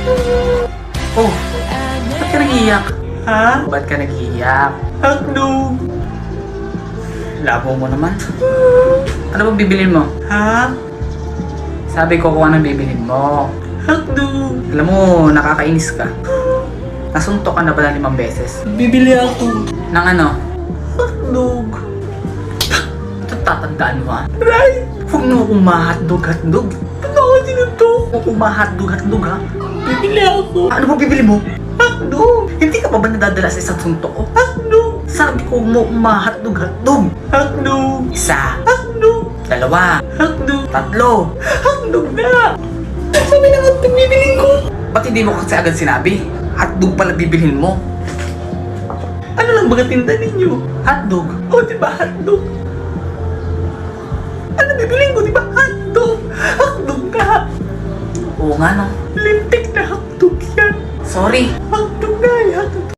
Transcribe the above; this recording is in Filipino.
Oh, ba't ka nag-iiyak? Ha? Ba't ka nag-iiyak? Hotdog! Labo mo naman. Ano ba bibilin mo? Ha? Sabi ko kung anong bibilin mo. Hotdog! Alam mo, nakakainis ka. Nasuntok ka na pala 5 beses. Bibili ako. Ng ano? Hotdog. Ito tatandaan mo ha? Right! Huwag mo akong ma-hotdog. Ano ako sinuto? Huwag akong ma-hotdog ha? Bibili ako. Ano ba bibili mo? Hotdog! Hindi ka pa ba nadadala sa isang suntok ko? Hotdog! Sabi ko mo ma-hotdog. Hotdog! Isa. Hotdog! 2. Hotdog! 3. Hotdog na! Sabi na hotdog bibilin ko. Ba't hindi mo kasi agad sinabi? Hotdog pala bibilhin mo. Ano lang ba tinda ninyo? Hotdog? O diba hotdog? Ano bibilin ko diba hotdog? Hotdog ka! Oo nga no. Lintik na hotdog yan. Sorry. Hotdog na, hotdog.